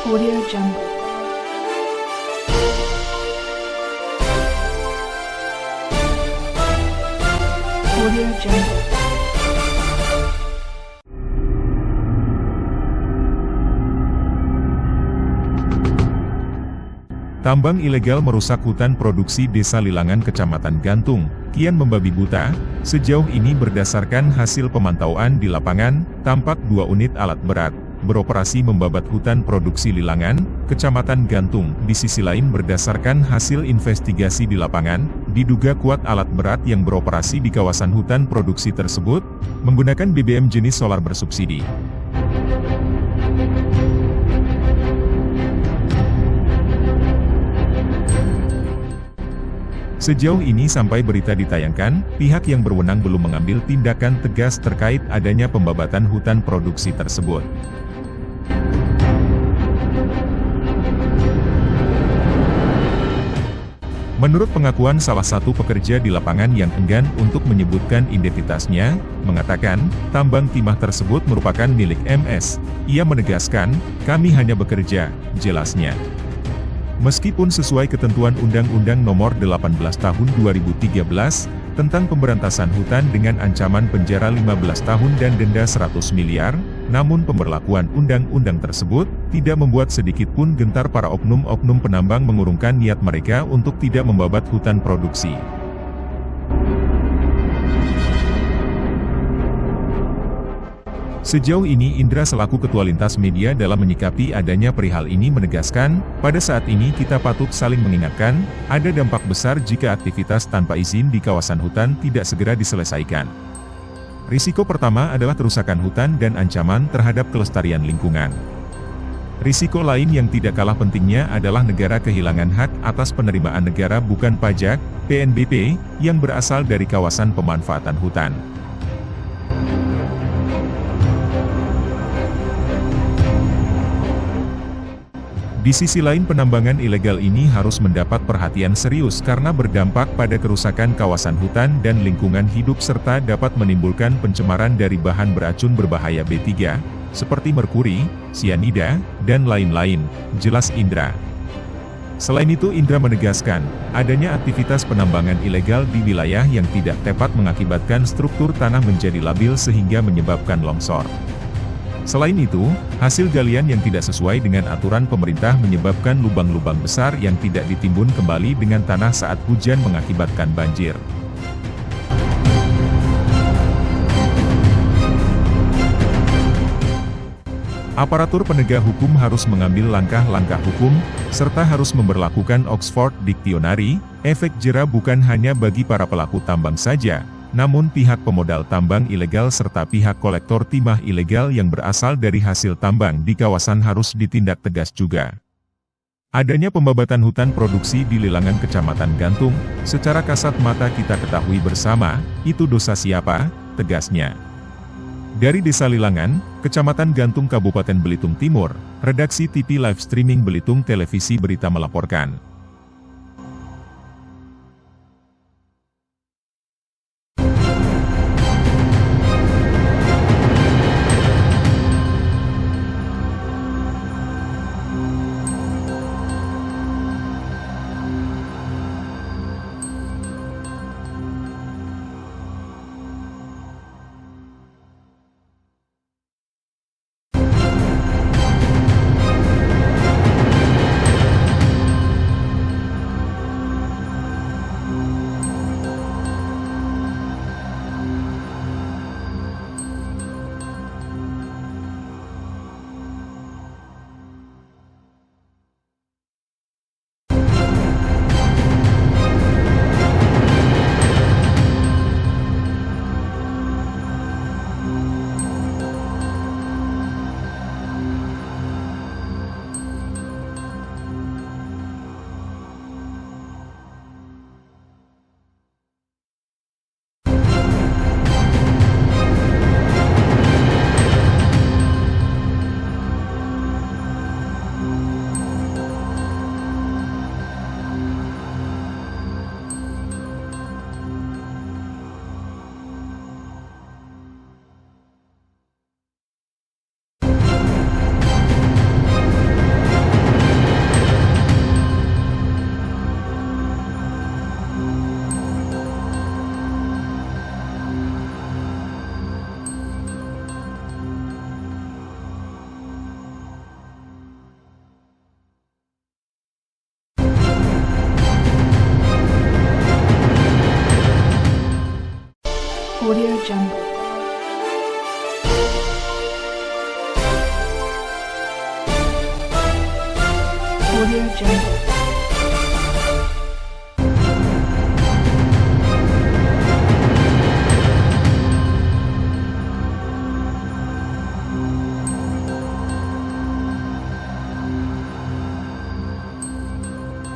Audio Jungle. Audio Jungle. Tambang ilegal merusak hutan produksi Desa Lilangan Kecamatan Gantung, kian membabi buta. Sejauh ini berdasarkan hasil pemantauan di lapangan, tampak 2 unit alat berat beroperasi membabat hutan produksi Lilangan, Kecamatan Gantung. Di sisi lain berdasarkan hasil investigasi di lapangan, diduga kuat alat berat yang beroperasi di kawasan hutan produksi tersebut, menggunakan BBM jenis solar bersubsidi. Sejauh ini sampai berita ditayangkan, pihak yang berwenang belum mengambil tindakan tegas terkait adanya pembabatan hutan produksi tersebut. Menurut pengakuan salah satu pekerja di lapangan yang enggan untuk menyebutkan identitasnya, mengatakan, tambang timah tersebut merupakan milik MS. Ia menegaskan, kami hanya bekerja, jelasnya. Meskipun sesuai ketentuan Undang-Undang Nomor 18 Tahun 2013, tentang pemberantasan hutan dengan ancaman penjara 15 tahun dan denda 100 miliar, namun pemberlakuan undang-undang tersebut, tidak membuat sedikit pun gentar para oknum-oknum penambang mengurungkan niat mereka untuk tidak membabat hutan produksi. Sejauh ini Indra selaku Ketua Lintas Media dalam menyikapi adanya perihal ini menegaskan, pada saat ini kita patut saling mengingatkan, ada dampak besar jika aktivitas tanpa izin di kawasan hutan tidak segera diselesaikan. Risiko pertama adalah kerusakan hutan dan ancaman terhadap kelestarian lingkungan. Risiko lain yang tidak kalah pentingnya adalah negara kehilangan hak atas penerimaan negara bukan pajak, PNBP, yang berasal dari kawasan pemanfaatan hutan. Di sisi lain penambangan ilegal ini harus mendapat perhatian serius karena berdampak pada kerusakan kawasan hutan dan lingkungan hidup serta dapat menimbulkan pencemaran dari bahan beracun berbahaya B3, seperti merkuri, sianida, dan lain-lain, jelas Indra. Selain itu Indra menegaskan, adanya aktivitas penambangan ilegal di wilayah yang tidak tepat mengakibatkan struktur tanah menjadi labil sehingga menyebabkan longsor. Selain itu, hasil galian yang tidak sesuai dengan aturan pemerintah menyebabkan lubang-lubang besar yang tidak ditimbun kembali dengan tanah saat hujan mengakibatkan banjir. Aparatur penegak hukum harus mengambil langkah-langkah hukum, serta harus memberlakukan Oxford Dictionary, efek jera bukan hanya bagi para pelaku tambang saja, namun pihak pemodal tambang ilegal serta pihak kolektor timah ilegal yang berasal dari hasil tambang di kawasan harus ditindak tegas juga. Adanya pembabatan hutan produksi di Lilangan Kecamatan Gantung, secara kasat mata kita ketahui bersama, itu dosa siapa, tegasnya. Dari Desa Lilangan, Kecamatan Gantung Kabupaten Belitung Timur, Redaksi TV Live Streaming Belitung Televisi Berita melaporkan. Audio Jungle. Audio Jungle.